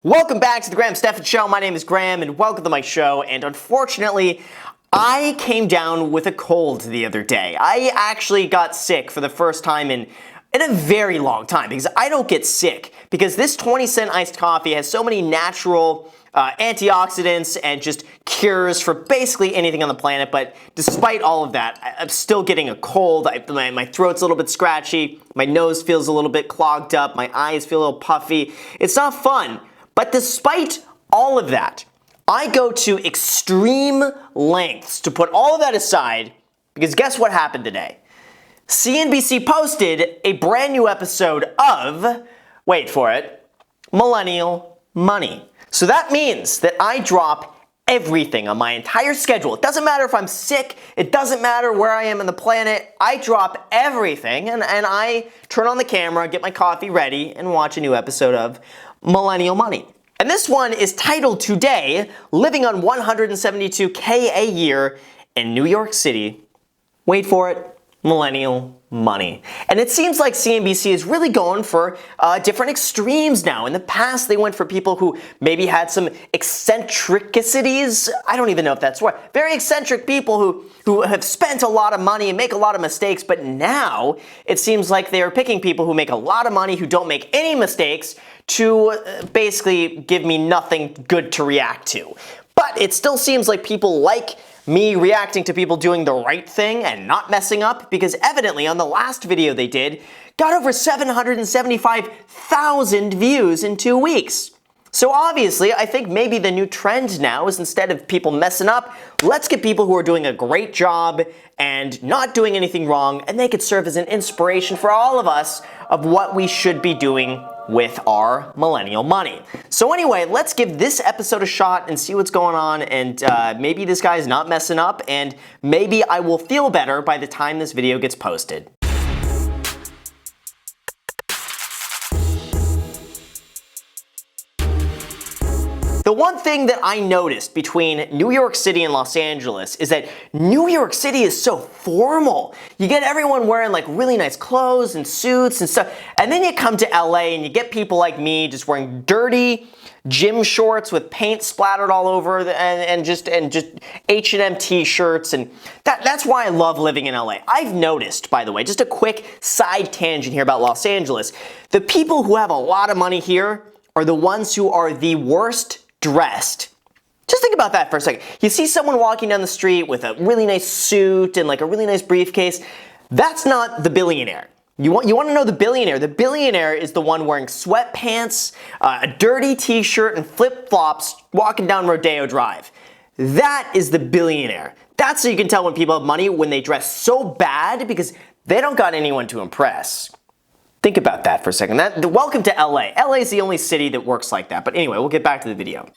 Welcome back to the Stephan Show. My name is Graham and welcome to my show. And unfortunately, I came down with a cold the other day. I actually got sick for the first time in a very long time because I don't get sick because this 20-cent iced coffee has so many natural antioxidants and just cures for basically anything on the planet. But despite all of that, I'm still getting a cold. My throat's a little bit scratchy. My nose feels a little bit clogged up. My eyes feel a little puffy. It's not fun. But despite all of that, I go to extreme lengths to put all of that aside because guess what happened today? CNBC posted a brand new episode of, wait for it, Millennial Money. So that means that I drop everything on my entire schedule. It doesn't matter if I'm sick, it doesn't matter where I am on the planet, I drop everything and I turn on the camera, get my coffee ready, and watch a new episode of Millennial Money. And this one is titled today, Living on $172K a Year in New York City. Wait for it, Millennial Money. And it seems like CNBC is really going for different extremes now. In the past, they went for people who maybe had some eccentricities. I don't even know if that's right. Very eccentric people who have spent a lot of money and make a lot of mistakes. But now it seems like they are picking people who make a lot of money, who don't make any mistakes, to basically give me nothing good to react to. But it still seems like people like me reacting to people doing the right thing and not messing up, because evidently on the last video they did, got over 775,000 views in 2 weeks. So obviously, I think maybe the new trend now is instead of people messing up, let's get people who are doing a great job and not doing anything wrong, and they could serve as an inspiration for all of us of what we should be doing with our millennial money. So anyway, let's give this episode a shot and see what's going on, and maybe this guy's not messing up, and maybe I will feel better by the time this video gets posted. The one thing that I noticed between New York City and Los Angeles is that New York City is so formal. You get everyone wearing like really nice clothes and suits and stuff, and then you come to LA and you get people like me just wearing dirty gym shorts with paint splattered all over and just H&M t-shirts, and that's why I love living in LA. I've noticed, by the way, just a quick side tangent here about Los Angeles, the people who have a lot of money here are the ones who are the worst dressed. Just think about that for a second. You see someone walking down the street with a really nice suit and like a really nice briefcase. That's not the billionaire. You want to know the billionaire. The billionaire is the one wearing sweatpants, a dirty t-shirt, and flip-flops walking down Rodeo Drive. That is the billionaire. That's how you can tell when people have money, when they dress so bad because they don't got anyone to impress. Think about that for a second. Welcome to LA. LA is the only city that works like that. But anyway, we'll get back to the video.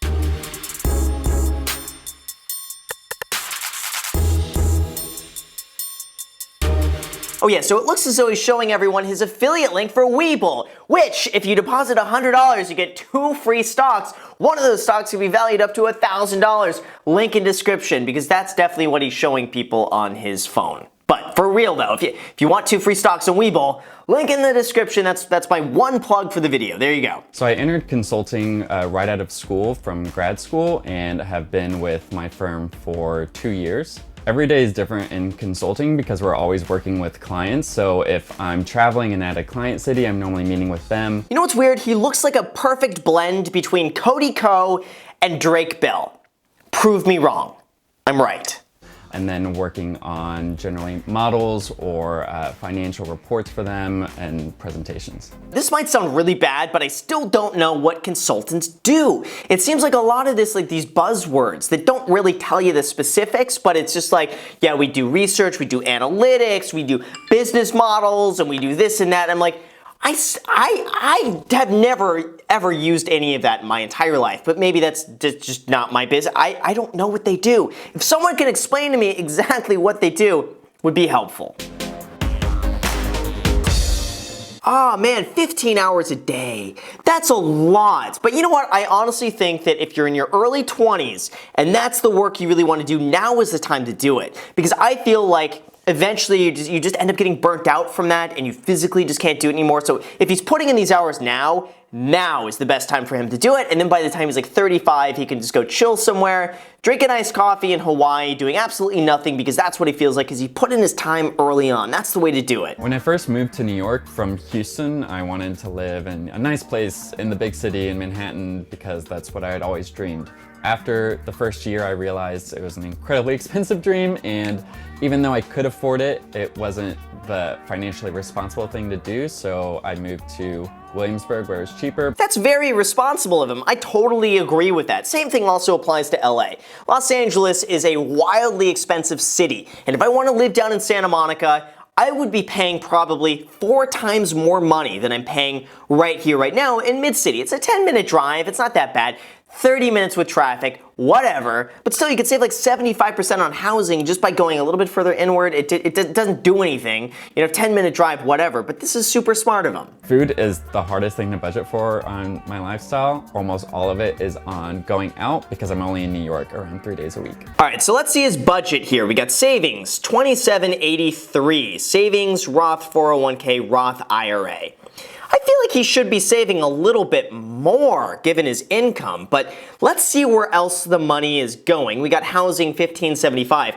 Oh yeah, so it looks as though he's showing everyone his affiliate link for Webull, which, if you deposit $100, you get 2 free stocks. One of those stocks can be valued up to $1,000. Link in description, because that's definitely what he's showing people on his phone. But for real though, if you want 2 free stocks on Webull, link in the description. That's my one plug for the video. There you go. So I entered consulting right out of school from grad school and have been with my firm for 2 years. Every day is different in consulting because we're always working with clients. So if I'm traveling and at a client city, I'm normally meeting with them. You know what's weird? He looks like a perfect blend between Cody Ko and Drake Bell. Prove me wrong. I'm right. And then working on generally models or financial reports for them and presentations. This might sound really bad, but I still don't know what consultants do. It seems like a lot of this, like these buzzwords that don't really tell you the specifics, but it's just like, yeah, we do research, we do analytics, we do business models, and we do this and that. I'm like, I have never ever used any of that in my entire life, but maybe that's just not my business. I don't know what they do. If someone can explain to me exactly what they do, would be helpful. Ah, man, 15 hours a day. That's a lot. But you know what? I honestly think that if you're in your early 20s and that's the work you really want to do, now is the time to do it. Because I feel like eventually you just end up getting burnt out from that and you physically just can't do it anymore. So if he's putting in these hours now, now is the best time for him to do it. And then by the time he's like 35, he can just go chill somewhere, drink a nice coffee in Hawaii, doing absolutely nothing because that's what he feels like because he put in his time early on. That's the way to do it. When I first moved to New York from Houston, I wanted to live in a nice place in the big city in Manhattan because that's what I had always dreamed. After the first year, I realized it was an incredibly expensive dream, and even though I could afford it, it wasn't the financially responsible thing to do, so I moved to Williamsburg where it was cheaper. That's very responsible of him. I totally agree with that. Same thing also applies to LA. Los Angeles is a wildly expensive city, and if I want to live down in Santa Monica, I would be paying probably 4 times more money than I'm paying right here, right now in Mid-City. It's a 10-minute drive, it's not that bad. 30 minutes with traffic, whatever, but still you could save like 75% on housing just by going a little bit further inward. It doesn't do anything, 10-minute drive, whatever, but this is super smart of him. Food is the hardest thing to budget for on my lifestyle. Almost all of it is on going out because I'm only in New York around 3 days a week. All right, so let's see his budget here. We got savings, $27.83, savings, Roth 401k, Roth IRA. I feel like he should be saving a little bit more given his income, but let's see where else the money is going. We got housing, $1,575.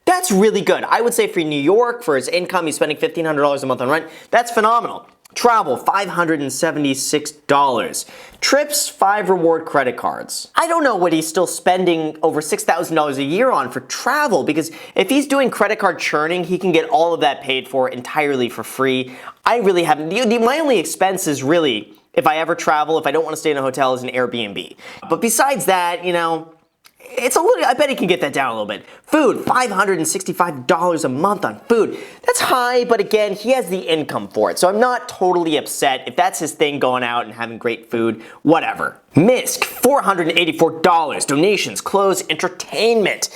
That's really good. I would say for New York, for his income, he's spending $1,500 a month on rent. That's phenomenal. Travel, $576. Trips, 5 reward credit cards. I don't know what he's still spending over $6,000 a year on for travel, because if he's doing credit card churning, he can get all of that paid for entirely for free. I really haven't. My only expense is really, if I ever travel, if I don't want to stay in a hotel, is an Airbnb. But besides that, it's a little, I bet he can get that down a little bit. Food, $565 a month on food. That's high, but again, he has the income for it. So I'm not totally upset if that's his thing, going out and having great food, whatever. MISC, $484. Donations, clothes, entertainment.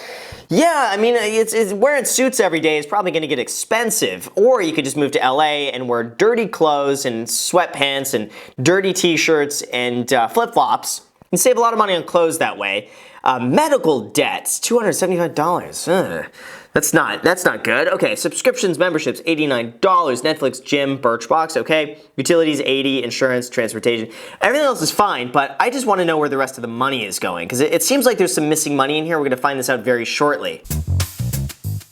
Yeah, I mean, it's wearing suits every day is probably going to get expensive. Or you could just move to LA and wear dirty clothes and sweatpants and dirty t-shirts and flip-flops and save a lot of money on clothes that way. Medical debts, $275. That's not good. Okay, subscriptions, memberships, $89. Netflix, gym, Birchbox, okay. Utilities, $80. Insurance, transportation. Everything else is fine, but I just want to know where the rest of the money is going, because it seems like there's some missing money in here. We're going to find this out very shortly.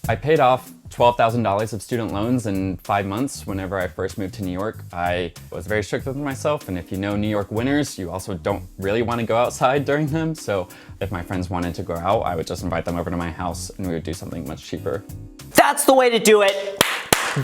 I paid off $12,000 of student loans in 5 months whenever I first moved to New York. I was very strict with myself, and if you know New York winters, you also don't really want to go outside during them. So if my friends wanted to go out, I would just invite them over to my house and we would do something much cheaper. That's the way to do it.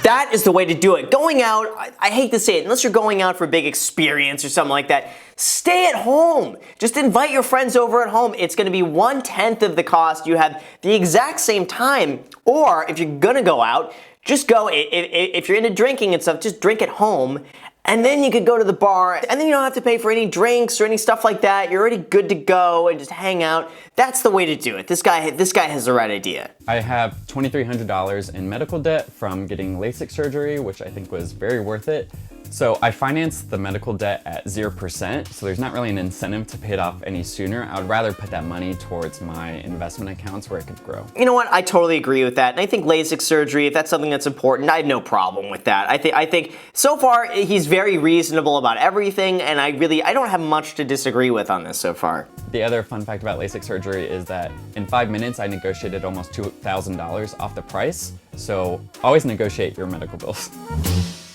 That is the way to do it. Going out, I hate to say it, unless you're going out for a big experience or something like that, stay at home. Just invite your friends over at home. It's gonna be 1/10 of the cost. You have the exact same time. Or if you're gonna go out, just go, if you're into drinking and stuff, just drink at home. And then you could go to the bar, and then you don't have to pay for any drinks or any stuff like that. You're already good to go and just hang out. That's the way to do it. This guy has the right idea. I have $2,300 in medical debt from getting LASIK surgery, which I think was very worth it. So I financed the medical debt at 0%, so there's not really an incentive to pay it off any sooner. I would rather put that money towards my investment accounts where it could grow. You know what? I totally agree with that. And I think LASIK surgery, if that's something that's important, I have no problem with that. I think so far he's very reasonable about everything, and I don't have much to disagree with on this so far. The other fun fact about LASIK surgery is that in 5 minutes I negotiated almost $2,000 off the price. So always negotiate your medical bills.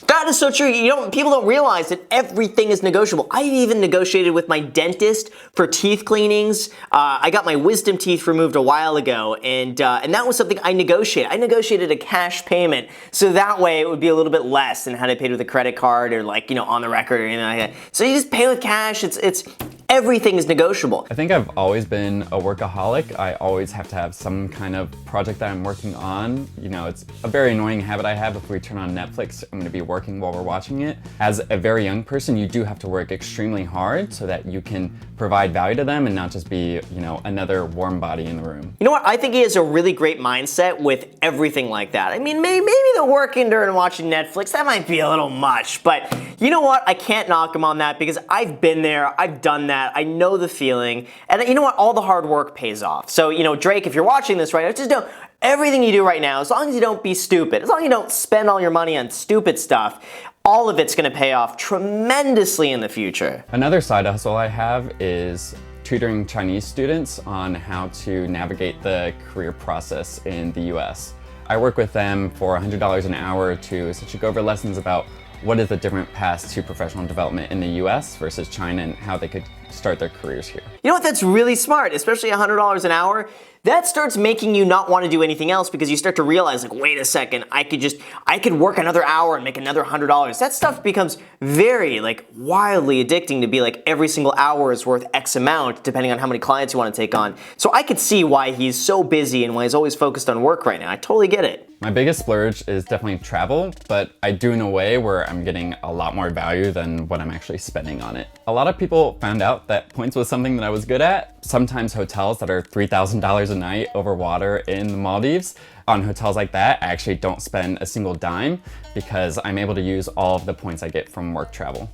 That is so true. People don't realize that everything is negotiable. I even negotiated with my dentist for teeth cleanings. I got my wisdom teeth removed a while ago, and that was something I negotiated. I negotiated a cash payment, so that way it would be a little bit less than had I paid with a credit card or on the record or anything like that. So you just pay with cash. It's everything is negotiable. I think I've always been a workaholic. I always have to have some kind of project that I'm working on. It's a very annoying habit I have. If we turn on Netflix, I'm gonna be working while we're watching it. As a very young person, you do have to work extremely hard so that you can provide value to them and not just be, another warm body in the room. You know what? I think he has a really great mindset with everything like that. I mean, maybe the working during watching Netflix, that might be a little much, but you know what? I can't knock him on that because I've been there, I've done that. I know the feeling, and you know what? All the hard work pays off. So, Drake, if you're watching this right now, just know everything you do right now, as long as you don't be stupid, as long as you don't spend all your money on stupid stuff, all of it's going to pay off tremendously in the future. Another side hustle I have is tutoring Chinese students on how to navigate the career process in the US. I work with them for $100 an hour to essentially go over lessons about what is the different paths to professional development in the US versus China and how they could start their careers here. You know what, that's really smart, especially $100 an hour. That starts making you not want to do anything else because you start to realize, like, wait a second, I could work another hour and make another $100. That stuff becomes very, like, wildly addicting to be like every single hour is worth X amount depending on how many clients you want to take on. So I could see why he's so busy and why he's always focused on work right now. I totally get it. My biggest splurge is definitely travel, but I do in a way where I'm getting a lot more value than what I'm actually spending on it. A lot of people found out that points was something that I was good at. Sometimes hotels that are $3,000 a night over water in the Maldives, on hotels like that, I actually don't spend a single dime because I'm able to use all of the points I get from work travel.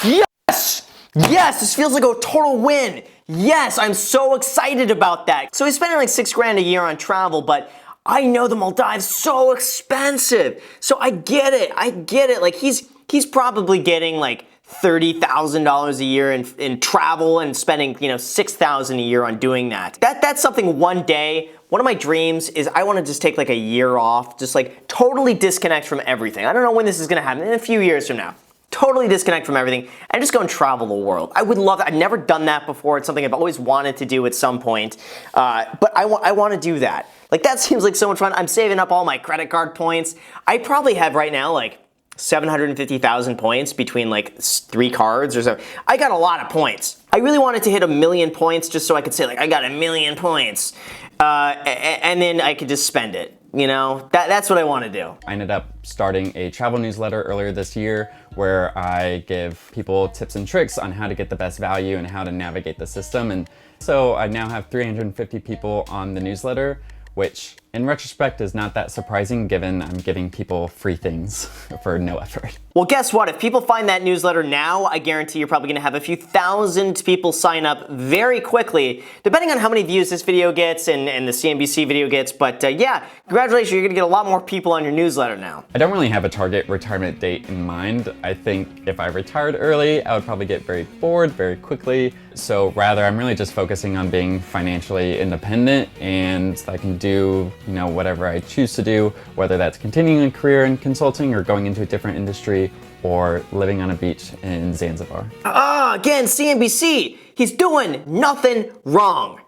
Yes! Yes, this feels like a total win. Yes, I'm so excited about that. So he's spending like $6 grand a year on travel, but I know the Maldives so expensive. So I get it. Like he's probably getting like $30,000 a year in travel and spending, $6,000 a year on doing that. That's something one day. One of my dreams is I want to just take like a year off, just like totally disconnect from everything. I don't know when this is going to happen, in a few years from now. Totally disconnect from everything and just go and travel the world. I would love that. I've never done that before. It's something I've always wanted to do at some point, but I want to do that. Like that seems like so much fun. I'm saving up all my credit card points. I probably have right now like 750,000 points between like 3 cards or so. I got a lot of points. I really wanted to hit 1 million points just so I could say like I got 1 million points, and then I could just spend it. That's what I want to do. I ended up starting a travel newsletter earlier this year where I give people tips and tricks on how to get the best value and how to navigate the system. And so I now have 350 people on the newsletter, which in retrospect is not that surprising given I'm giving people free things for no effort. Well, guess what? If people find that newsletter now, I guarantee you're probably gonna have a few thousand people sign up very quickly, depending on how many views this video gets and the CNBC video gets. But yeah, congratulations, you're gonna get a lot more people on your newsletter now. I don't really have a target retirement date in mind. I think if I retired early, I would probably get very bored very quickly. So rather, I'm really just focusing on being financially independent and I can do whatever I choose to do, whether that's continuing a career in consulting or going into a different industry or living on a beach in Zanzibar. Again, CNBC, he's doing nothing wrong.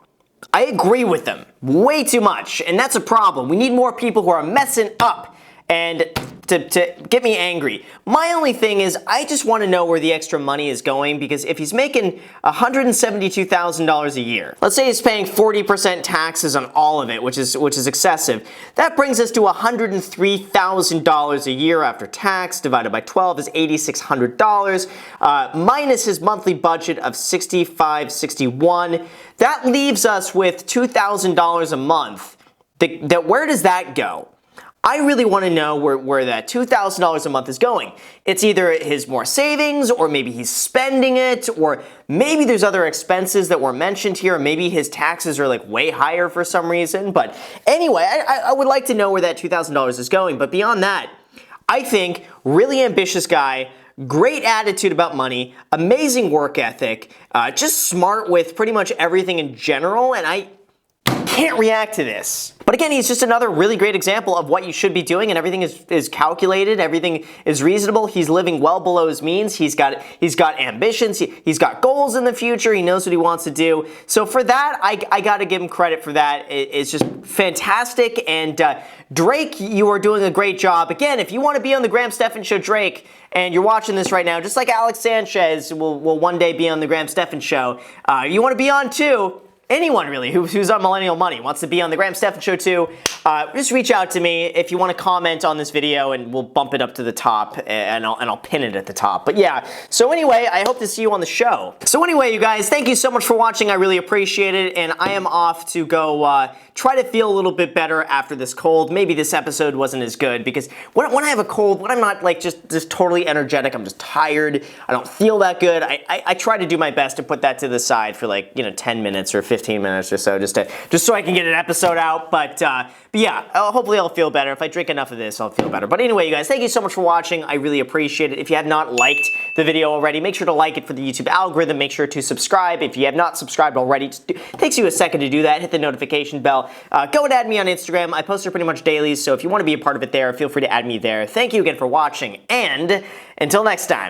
I agree with him way too much, and that's a problem. We need more people who are messing up and to get me angry. My only thing is I just want to know where the extra money is going, because if he's making $172,000 a year, let's say he's paying 40% taxes on all of it, which is excessive. That brings us to $103,000 a year after tax, divided by 12 is $8,600, minus his monthly budget of $65.61. That leaves us with $2,000 a month. Where does that go? I really want to know where that $2,000 a month is going. It's either his more savings, or maybe he's spending it, or maybe there's other expenses that were mentioned here, or maybe his taxes are like way higher for some reason. But anyway, I would like to know where that $2,000 is going. But beyond that, I think really ambitious guy, great attitude about money, amazing work ethic, just smart with pretty much everything in general, and I can't react to this. But again, he's just another really great example of what you should be doing, and everything is calculated, everything is reasonable. He's living well below his means. He's got ambitions, he's got goals in the future, he knows what he wants to do. So for that, I gotta give him credit for that. It's just fantastic. And Drake, you are doing a great job. Again, if you want to be on the Graham Stephan Show, Drake, and you're watching this right now, just like Alex Sanchez will one day be on the Graham Stephan Show, you want to be on too. Anyone really who's on Millennial Money wants to be on the Graham Stephan Show too, just reach out to me if you want to comment on this video, and we'll bump it up to the top, and I'll pin it at the top. But yeah, so anyway, I hope to see you on the show. So anyway, you guys, thank you so much for watching. I really appreciate it, and I am off to go try to feel a little bit better after this cold. Maybe this episode wasn't as good, because when I have a cold, when I'm not like just totally energetic, I'm just tired, I don't feel that good, I try to do my best to put that to the side for like 10 minutes or 15 15 minutes or so, just so I can get an episode out. But yeah, hopefully I'll feel better. If I drink enough of this, I'll feel better. But anyway, you guys, thank you so much for watching. I really appreciate it. If you have not liked the video already, make sure to like it for the YouTube algorithm. Make sure to subscribe. If you have not subscribed already, it takes you a second to do that. Hit the notification bell. Go and add me on Instagram. I post there pretty much daily, so if you want to be a part of it there, feel free to add me there. Thank you again for watching, and until next time.